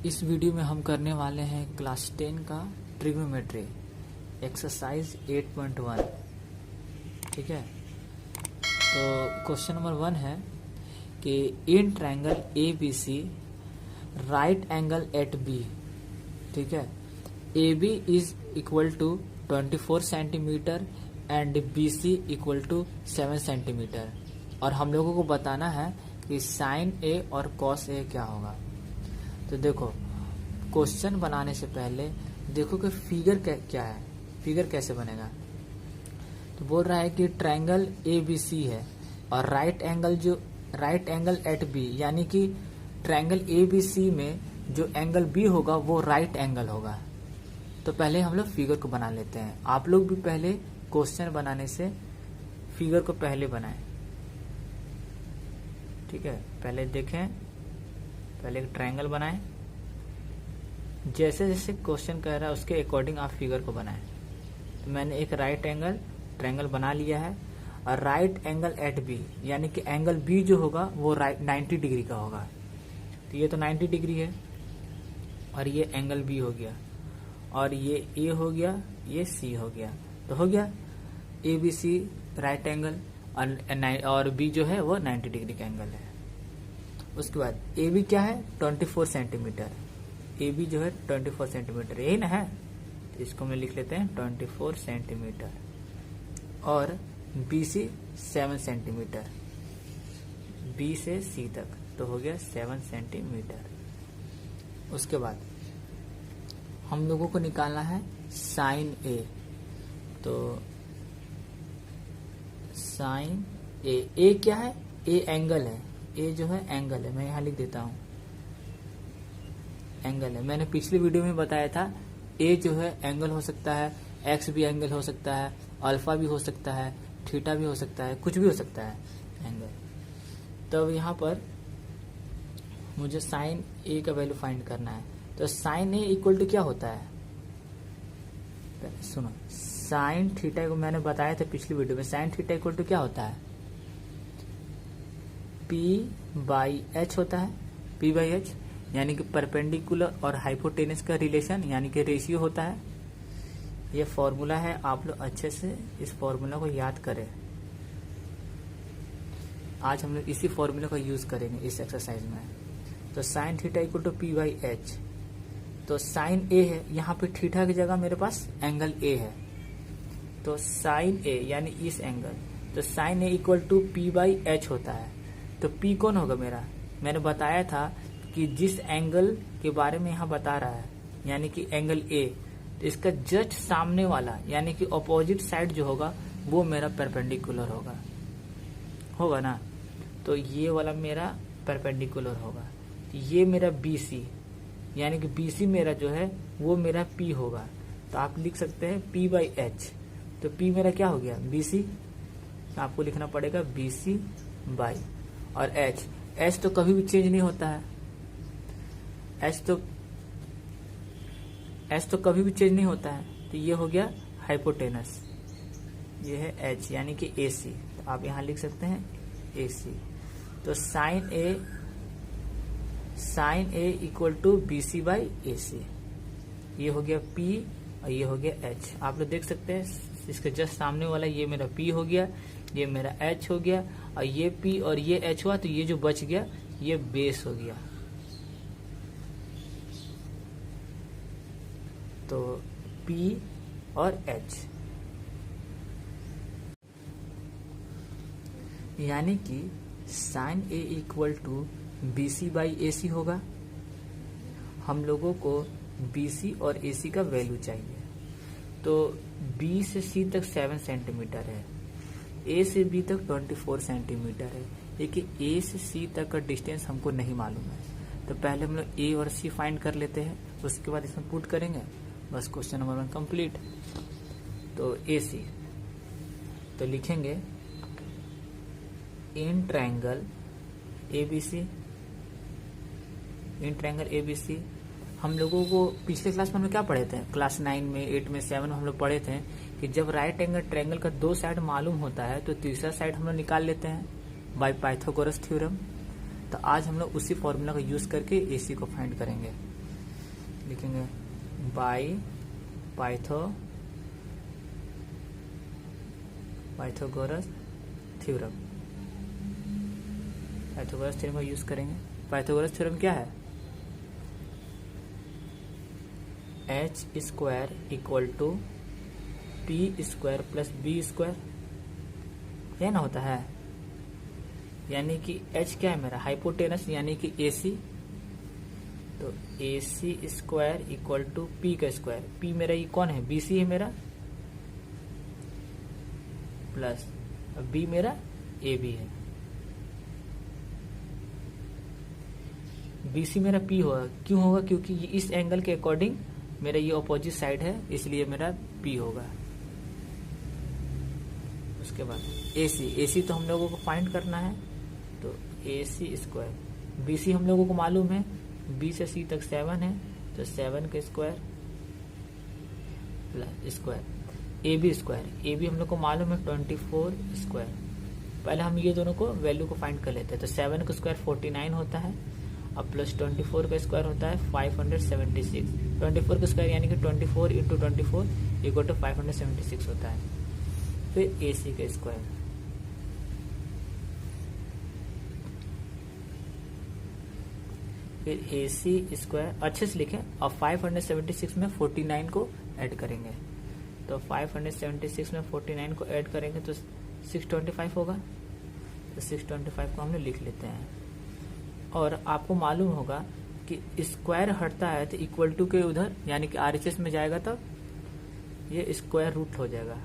इस वीडियो में हम करने वाले हैं क्लास 10 का ट्रिग्नोमेट्री एक्सरसाइज 8.1। ठीक है, तो क्वेश्चन नंबर 1 है कि in triangle A B C right angle at B. ठीक है, A B is equal to 24 centimeter and B C equal to 7 centimeter, और हम लोगों को बताना है कि साइन ए और कॉस ए क्या होगा। तो देखो, क्वेश्चन बनाने से पहले देखो कि फिगर क्या है, फिगर कैसे बनेगा। तो बोल रहा है कि ट्रायंगल ए बी सी है और राइट एंगल एट बी, यानी कि ट्रायंगल ए बी सी में जो एंगल बी होगा वो राइट एंगल होगा। तो पहले हम लोग फिगर को बना लेते हैं। आप लोग भी पहले क्वेश्चन बनाने से फिगर को पहले बनाएं। ठीक है, पहले देखें, पहले एक ट्रायंगल बनाएं, जैसे जैसे क्वेश्चन कह रहा है उसके अकॉर्डिंग आप फिगर को बनाएं। तो मैंने एक राइट एंगल ट्रायंगल बना लिया है, और राइट एंगल एट बी, यानी कि एंगल बी जो होगा वो राइट 90 डिग्री का होगा। तो ये तो 90 डिग्री है, और ये एंगल बी हो गया, और ये ए हो गया, ये सी हो गया। तो हो गया A B C right angle, और बी जो है वो 90 डिग्री का एंगल है। उसके बाद ए बी क्या है, 24 सेंटीमीटर। ए बी जो है 24 सेंटीमीटर, यही ना है। तो इसको मैं लिख लेते हैं 24 सेंटीमीटर, और बी सी 7 सेंटीमीटर, बी से सी तक, तो हो गया 7 सेंटीमीटर। उसके बाद हम लोगों को निकालना है साइन ए। तो साइन ए क्या है, ए एंगल है, ए जो है एंगल है। मैं यहाँ लिख देता हूँ एंगल है। मैंने पिछली वीडियो में बताया था ए जो है एंगल हो सकता है, एक्स भी एंगल हो सकता है, अल्फा भी हो सकता है, थीटा भी हो सकता है, कुछ भी हो सकता है एंगल। तब यहाँ पर मुझे साइन ए का वैल्यू फाइंड करना है। तो साइन ए इक्वल टू क्या होता है, सुनो, साइन थीटा को मैंने बताया था पिछली वीडियो में। साइन थीटा इक्वल टू क्या होता है, पी बाई एच होता है। पी बाई एच यानी कि परपेंडिकुलर और हाइपोटेनस का रिलेशन, यानी कि रेशियो होता है। ये फॉर्मूला है, आप लोग अच्छे से इस फॉर्मूला को याद करें। आज हम लोग इसी फॉर्मूला का यूज करेंगे इस एक्सरसाइज में। तो sine theta equal to P by H. तो साइन ए है, यहाँ पे थीटा की जगह मेरे पास एंगल ए है, तो साइन ए यानी इस एंगल, तो sine A equal to P by H होता है। तो पी कौन होगा मेरा, मैंने बताया था कि जिस एंगल के बारे में यहाँ बता रहा है, यानी कि एंगल ए, तो इसका जस्ट सामने वाला यानी कि अपोजिट साइड जो होगा वो मेरा परपेंडिकुलर होगा ना। तो ये वाला मेरा परपेंडिकुलर होगा। ये मेरा बी सी, यानी कि बी सी मेरा जो है वो मेरा पी होगा। तो आप लिख सकते हैं पी बाई एच। तो पी मेरा क्या हो गया, बी सी। आपको लिखना पड़ेगा बी सी बाई, और एच तो कभी भी चेंज नहीं होता है। एच तो कभी भी चेंज नहीं होता है। तो ये हो गया हाइपोटेनस, ये है एच यानी कि ए सी। तो आप यहाँ लिख सकते हैं ए सी। तो sine A equal to B C by A C. ये हो गया पी और ये हो गया एच। आप लोग देख सकते हैं इसके जस्ट सामने वाला ये मेरा पी हो गया, ये मेरा एच हो गया, और ये पी और ये एच हुआ, तो ये जो बच गया ये बेस हो गया। तो पी और एच, यानी कि sine A equal to B C by A C होगा। हम लोगों को बी सी और ए सी का वैल्यू चाहिए। तो बी से सी तक 7 सेंटीमीटर है, ए से बी तक 24 सेंटीमीटर है, लेकिन ए से सी तक का डिस्टेंस हमको नहीं मालूम है। तो पहले हम लोग ए और सी फाइंड कर लेते हैं, उसके बाद इसमें पुट करेंगे, बस क्वेश्चन नंबर 1 कंप्लीट। तो ए सी, तो लिखेंगे in triangle A B C, in triangle A B C. हम लोगों को पिछले क्लास में हम लोग क्या पढ़े थे, क्लास 9 में, 8 में, 7 में हम लोग पढ़े थे कि जब राइट एंगल ट्रायंगल का 2 साइड मालूम होता है तो तीसरा साइड हम लोग निकाल लेते हैं बाय पाइथागोरस थ्योरम। तो आज हम लोग उसी फॉर्मूला का यूज करके एसी को फाइंड करेंगे। लिखेंगे by Pythagoras theorem. Pythagoras theorem का यूज करेंगे। पाइथागोरस थ्योरम क्या है? H square equal to P square plus B square, यह ना होता है। यानी कि एच क्या है मेरा? हाइपोटेनस यानी कि AC, तो AC square equal to P का स्क्वायर। पी मेरा ये कौन है? BC है मेरा, प्लस बी मेरा AB है। BC मेरा P होगा। क्यों होगा? क्योंकि ये इस एंगल के अकॉर्डिंग मेरा ये अपोजिट साइड है, इसलिए मेरा P होगा। उसके बाद AC तो हम लोगों को फाइंड करना है, तो AC स्क्वायर। BC हम लोगों को मालूम है, B से C तक 7 है, तो 7 का square plus square. AB square, AB हम लोग को मालूम है 24 स्क्वायर। पहले हम ये दोनों को वैल्यू को फाइंड कर लेते हैं। तो 7 का स्क्वायर 49 होता है, अब प्लस 24 का स्क्वायर होता है 576। 24 का स्क्वायर यानी कि 24 इंटू 24 इक्वल टू 576 होता है। फिर AC का स्क्वायर, फिर AC स्क्वायर। अच्छे से लिखें। अब 576 में 49 को ऐड करेंगे, तो 576 में 49 को ऐड करेंगे तो 625 होगा। तो 625 को हम लोग लिख लेते हैं। और आपको मालूम होगा कि स्क्वायर हटता है तो इक्वल टू के उधर यानी कि RHS में जाएगा, तब ये स्क्वायर रूट हो जाएगा।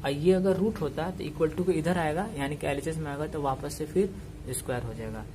और ये अगर रूट होता तो इक्वल टू के इधर आएगा यानी कि LHS में आएगा, तो वापस से फिर स्क्वायर हो जाएगा।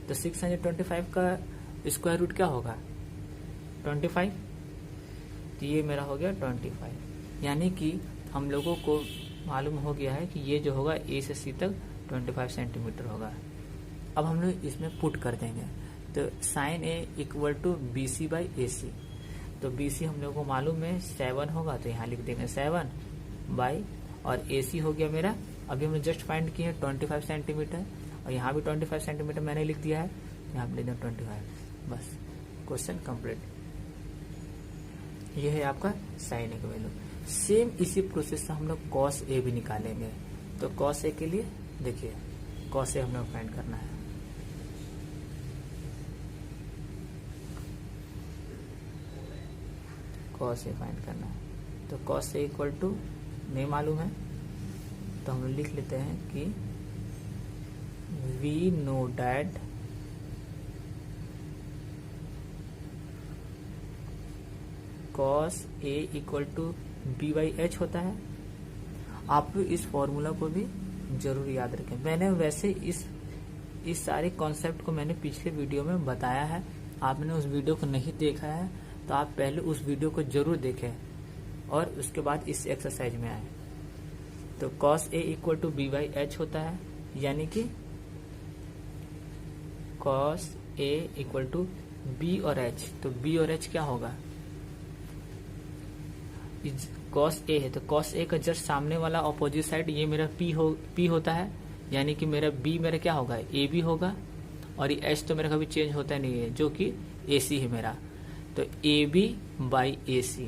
तो 625 का स्क्वायर रूट क्या होगा? 25। तो ये मेरा हो गया 25। यानी कि हम लोगों को मालूम हो गया है कि ये जो होगा A से C तक 25 सेंटीमीटर होगा। अब हम लोग इसमें पुट कर देंगे, तो sine A equal to BC by AC। तो BC हम लोग को मालूम है 7 होगा, तो यहाँ लिख देंगे 7 बाई, और AC हो गया मेरा, अभी हमने जस्ट फाइंड किए 25 सेंटीमीटर, और यहाँ भी 25 सेंटीमीटर मैंने लिख दिया है, यहाँ पे लिख दें 25। बस क्वेश्चन कंप्लीट। ये है आपका साइन A का वैल्यू। सेम इसी प्रोसेस से हम लोग cos A भी निकालेंगे। तो cos A के लिए देखिए, cos A हम लोग फाइंड करना है। cos A फाइंड करना है, तो cos A इक्वल टू नहीं मालूम है, तो हम लिख लेते हैं कि we know that cos A equal to B/H होता है। आप इस फॉर्मूला को भी जरूर याद रखें। मैंने वैसे इस सारे कॉन्सेप्ट को मैंने पिछले वीडियो में बताया है। आपने उस वीडियो को नहीं देखा है तो आप पहले उस वीडियो को जरूर देखें और उसके बाद इस एक्सरसाइज में आए। तो cos A equal to B/H होता है, यानी कि cos A equal to B और H। तो B और H क्या होगा? cos A है, तो cos A का जस्ट सामने वाला ऑपोजिट साइड ये मेरा P होता है, यानी कि मेरा B मेरा क्या होगा? AB होगा, और ये H तो मेरा कभी चेंज होता नहीं है, जो कि AC है मेरा। तो AB by AC,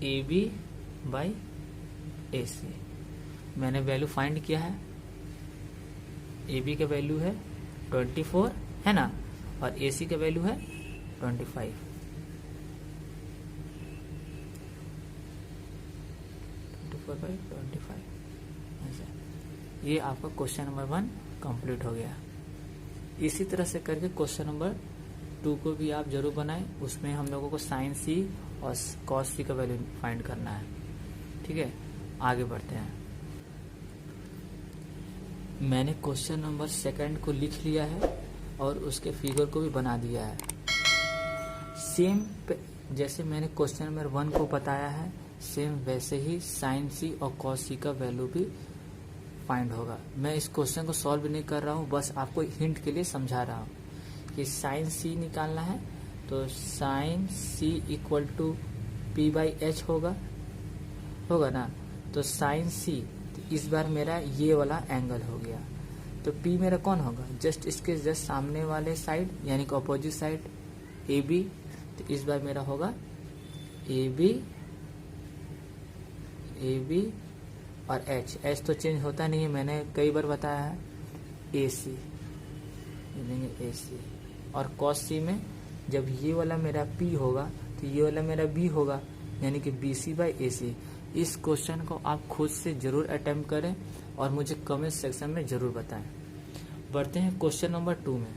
AB by AC मैंने वैल्यू फाइंड किया है। AB का वैल्यू है 24 है ना, और AC का वैल्यू है 25। ये आपका क्वेश्चन नंबर 1 कंप्लीट हो गया। इसी तरह से करके क्वेश्चन नंबर 2 को भी आप जरूर बनाएं। उसमें हम लोगों को साइन C और cos C का वैल्यू फाइंड करना है। ठीक है, आगे बढ़ते हैं। मैंने क्वेश्चन नंबर 2 को लिख लिया है और उसके फिगर को भी बना दिया है। सेम जैसे मैंने क्वेश्चन नंबर 1 को बताया है, सेम वैसे ही साइन C और cos C का वैल्यू भी फाइंड होगा। मैं इस क्वेश्चन को सॉल्व नहीं कर रहा हूँ, बस आपको हिंट के लिए समझा रहा हूँ कि साइन C निकालना है, तो sign C equal to P/H होगा ना। तो साइन C इस बार मेरा ये वाला एंगल हो गया। तो P मेरा कौन होगा, जस्ट इसके जस्ट सामने वाले साइड यानी कि अपोजिट साइड AB। तो इस बार मेरा होगा AB और H तो चेंज होता नहीं है, मैंने कई बार बताया है। AC लेंगे AC और cos C में जब ये वाला मेरा P होगा तो ये वाला मेरा B होगा, यानी कि BC/AC। इस क्वेश्चन को आप खुद से जरूर अटेम्प्ट करें और मुझे कमेंट सेक्शन में जरूर बताएं। बढ़ते हैं क्वेश्चन नंबर 2 में।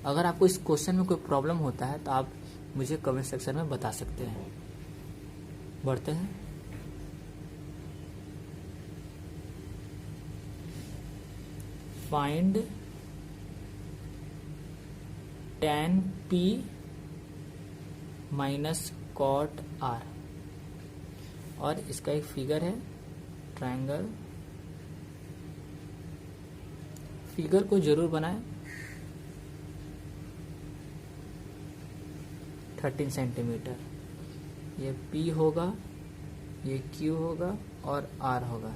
अगर आपको इस क्वेश्चन में कोई प्रॉब्लम होता है तो आप मुझे कमेंट सेक्शन में बता सकते हैं। बढ़ते हैं। Find tan P minus cot R, और इसका एक फिगर है ट्रायंगल। फिगर को जरूर बनाएं। 13 सेंटीमीटर ये P होगा, ये Q होगा और R होगा,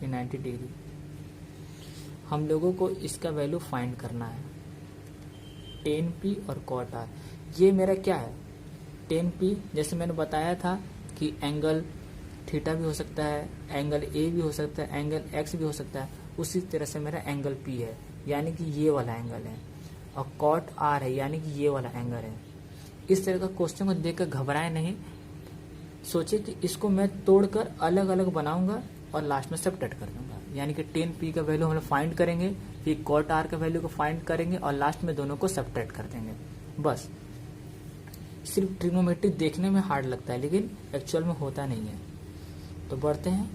ये 90 डिग्री। हम लोगों को इसका वैल्यू फाइंड करना है, tan P और cot R। ये मेरा क्या है, tan P जैसे मैंने बताया था कि एंगल थीटा भी हो सकता है, एंगल A भी हो सकता है, एंगल X भी हो सकता है। उसी तरह से मेरा एंगल P है, यानी कि ये वाला एंगल है, और cot R है, यानी कि ये वाला एंगल है। इस तरह का क्वेश्चन को देखकर घबराए नहीं, सोचे कि इसको मैं तोड़कर अलग अलग बनाऊंगा और लास्ट में सब्ट्रैक्ट कर दूंगा। यानी कि tan P का वैल्यू हम लोग फाइंड करेंगे, फिर cot R का वैल्यू को फाइंड करेंगे और लास्ट में दोनों को सब्ट्रैक्ट कर देंगे। बस सिर्फ ट्रिग्नोमेट्री देखने में हार्ड लगता है, लेकिन एक्चुअल में होता नहीं है। तो बढ़ते हैं।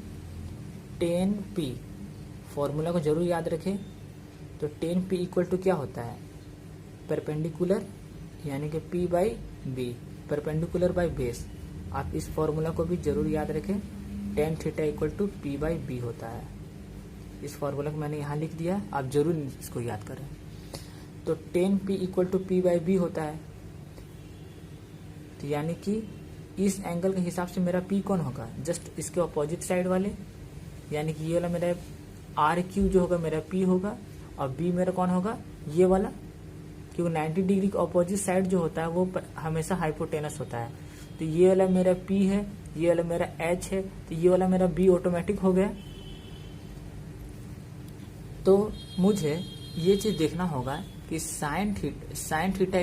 tan P फॉर्मूला को जरूर याद रखें। तो tan P इक्वल टू क्या होता है, परपेंडिकुलर यानी कि P/B, परपेंडिकुलर बाय बेस। आप इस फॉर्मूला को भी जरूर याद रखें। tan theta equal to P/B होता है। इस फॉर्मूला को मैंने यहाँ लिख दिया, आप जरूर इसको याद करें। तो tan P equal to P/B होता है, तो यानी कि इस एंगल के हिसाब से मेरा P कौन होगा, जस्ट इसके अपोजिट साइड वाले, यानी कि ये वाला मेरा RQ जो होगा मेरा P होगा, और B मेरा कौन होगा, ये वाला, क्योंकि 90 डिग्री का अपोजिट साइड जो होता है वो हमेशा हाइपोटेनस होता है। तो ये वाला मेरा P है, ये वाला मेरा H है, तो ये वाला मेरा B ऑटोमेटिक हो गया। तो मुझे ये चीज देखना होगा कि sign theta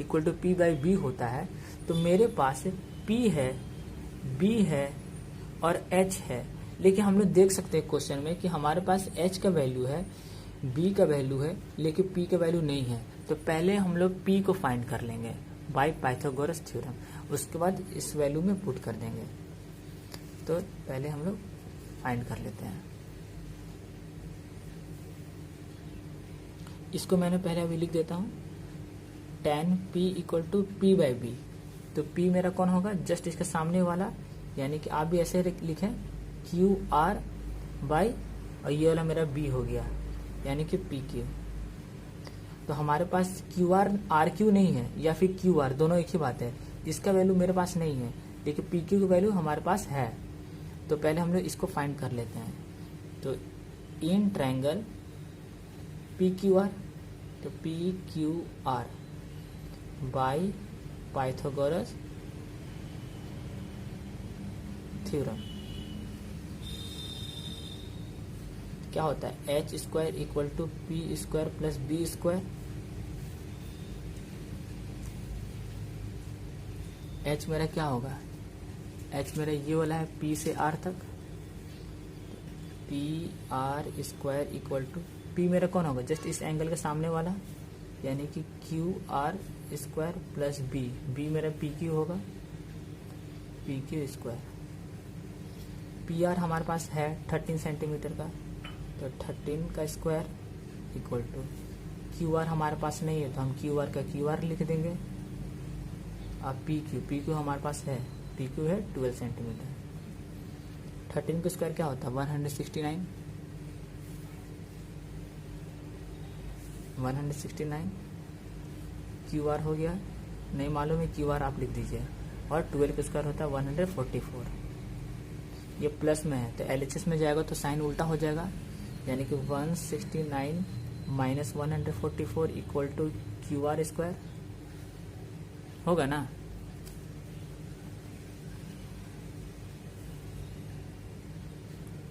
equal to P/B होता है। तो मेरे पास P है, B है और H है, लेकिन हम लोग देख सकते हैं क्वेश्चन में कि हमारे पास H का वैल्यू है, B का वैल्यू है, लेकिन P का वैल्यू नहीं है। तो पहले हम लोग P को फाइंड कर लेंगे बाय पाइथागोरस थ्योरम, उसके बाद इस वैल्यू में पुट कर देंगे। तो पहले हम लोग फाइंड कर लेते हैं। इसको मैंने पहले अभी लिख देता हूँ, tan P equal to P/B। तो P मेरा कौन होगा, जस्ट इसके सामने वाला, यानी कि आप भी ऐसे लिखें QR बाई, और ये वाला मेरा B हो गया, यानी कि PQ। तो हमारे पास QR RQ नहीं है या फिर QR, दोनों एक ही बात है। इसका वैल्यू मेरे पास नहीं है, लेकिन PQ की वैल्यू हमारे पास है। तो पहले हम लोग इसको फाइंड कर लेते हैं। तो इन ट्रायंगल PQR, तो PQR बाई पाइथागोरस थ्योरम क्या होता है, H square equal to P square plus B square. H मेरा क्या होगा, H मेरा ये वाला है P से R तक, PR square equal to P मेरा कौन होगा, जस्ट इस एंगल के सामने वाला, यानी कि QR स्क्वायर प्लस B मेरा PQ होगा, PQ स्क्वायर। PR हमारे पास है 13 सेंटीमीटर का, तो 13 का स्क्वायर इक्वल टू QR हमारे पास नहीं है, तो हम QR का QR लिख देंगे। अब PQ हमारे पास है, PQ है 12 सेंटीमीटर। 13 का स्क्वायर क्या होता है, 169 QR हो गया, नहीं मालूम है QR आप लिख दीजिए, और 12 का स्क्वायर होता है 144। ये प्लस में है तो LHS में जाएगा तो साइन उल्टा हो जाएगा, यानी कि 169 minus 144 equal to QR square होगा ना।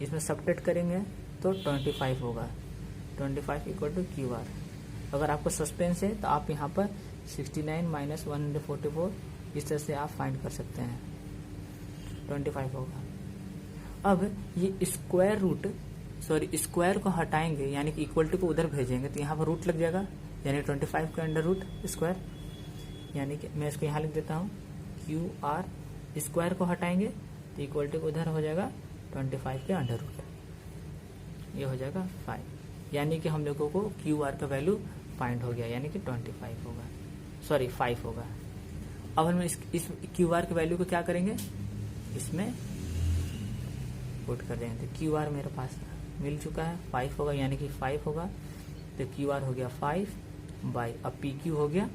इसमें सब्ट्रैक्ट करेंगे तो 25 होगा, 25 इक्वल टू QR। अगर आपको सस्पेंस है तो आप यहाँ पर 69 माइनस 144 इस तरह से आप फाइंड कर सकते हैं, 25 होगा। अब ये स्क्वायर को हटाएंगे, यानी कि इक्वल टू को उधर भेजेंगे तो यहाँ पर रूट लग जाएगा, यानी 25 का अंडर रूट स्क्वायर, यानी कि मैं इसको यहाँ लिख देता हूँ QR। स्क्वायर को हटाएंगे तो इक्वल टू को उधर हो जाएगा 25 के अंडर रूट, ये हो जाएगा 5, यानी कि हम लोगों को QR का वैल्यू फाइंड हो गया, यानी कि 25 होगा, सॉरी 5 होगा। अब हम इस QR के वैल्यू को क्या करेंगे, इसमें पुट कर देंगे तो QR मेरे पास मिल चुका है, 5 होगा, यानी कि 5 होगा तो QR हो गया 5 बाई, अब PQ हो गया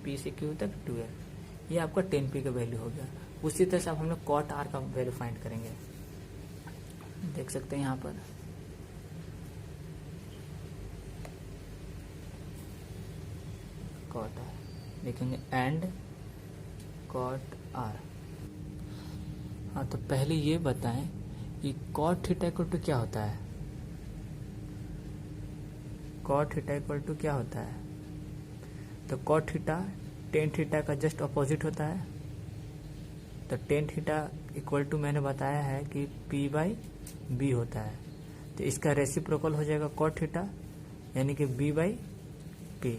P से Q तक 12, ये आपका 10P का वैल्यू हो गया। उसी तरह से अब हम लोग कॉट R का वैल्यू फाइंड करेंगे, देख सकते हैं यहाँ पर कॉट R लिखेंगे एंड कॉट R। हाँ, तो पहले ये बताएं कि कॉट थीटा इक्वल टू क्या होता है। कॉट थीटा इक्वल टू क्या होता है, तो कॉट थीटा टेन थीटा का जस्ट अपोजिट होता है। तो टेन थीटा इक्वल टू मैंने बताया है कि P/B होता है, तो इसका रेसिप्रोकल हो जाएगा कॉट थीटा, यानी कि B/P।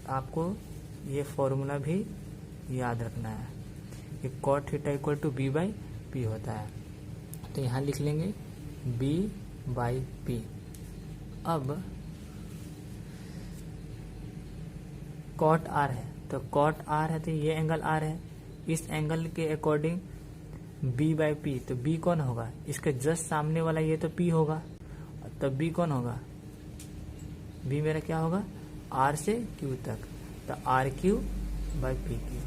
आपको ये फॉर्मूला भी याद रखना है कि cot theta equal to B/P होता है, तो यहाँ लिख लेंगे B/P। अब कॉट R है, तो कॉट R है तो ये एंगल R है, इस एंगल के अकॉर्डिंग B/P, तो B कौन होगा, इसके जस्ट सामने वाला ये तो P होगा, तो B कौन होगा, B मेरा क्या होगा R से Q तक, तो RQ/PQ।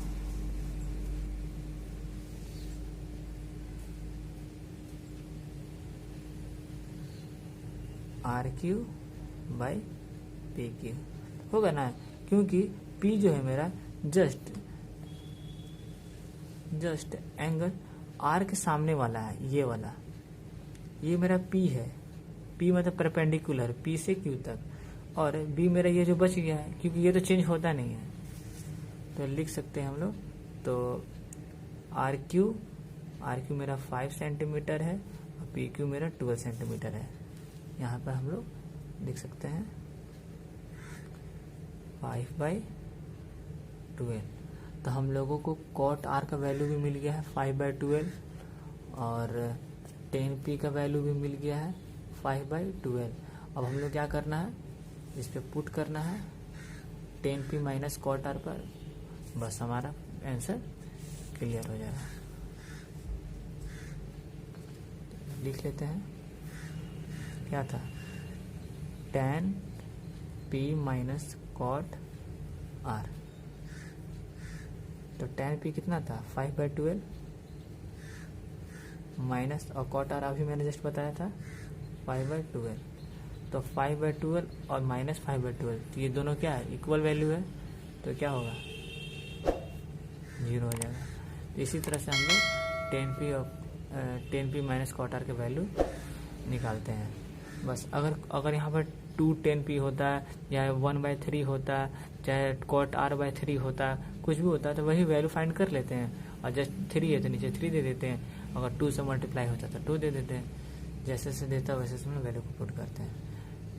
RQ/PQ होगा ना, क्योंकि P जो है मेरा जस्ट एंगल R के सामने वाला है, ये वाला, ये मेरा P है, P मतलब परपेंडिकुलर P से Q तक, और B मेरा ये जो बच गया है, क्योंकि ये तो चेंज होता नहीं है, तो लिख सकते हैं हम लोग। तो RQ मेरा 5 सेंटीमीटर है और PQ मेरा 12 सेंटीमीटर है, यहाँ पर हम लोग लिख सकते हैं 5/12। तो हम लोगों को कॉट R का वैल्यू भी मिल गया है 5/12 और 10P का वैल्यू भी मिल गया है 5/12। अब हम लोग क्या करना है, इस पे पुट करना है 10P माइनस कॉट R पर, बस हमारा आंसर क्लियर हो जाएगा। लिख लेते हैं क्या था, 10P माइनस कॉट R, तो 10P कितना था 5/12 माइनस, और कॉट R अभी मैंने जस्ट बताया था 5/12, तो 5/12 और माइनस 5/12, तो ये दोनों क्या है इक्वल वैल्यू है, तो क्या होगा 0 हो जाएगा। तो इसी तरह से हम लोग 10P माइनस कॉट R के वैल्यू निकालते हैं। बस अगर यहाँ पर 210P होता है या 1/3 होता, चाहे कॉट R/3 होता, कुछ भी होता तो वही वैल्यू फाइंड कर लेते हैं, और जस्ट 3 है तो नीचे 3 दे देते हैं, अगर 2 से मल्टीप्लाई होता तो 2 दे देते हैं, जैसे जैसे देता वैसे हम वैल्यू को पुट करते हैं।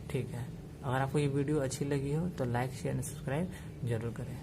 ठीक है, अगर आपको ये वीडियो अच्छी लगी हो तो लाइक शेयर एंड सब्सक्राइब जरूर करें।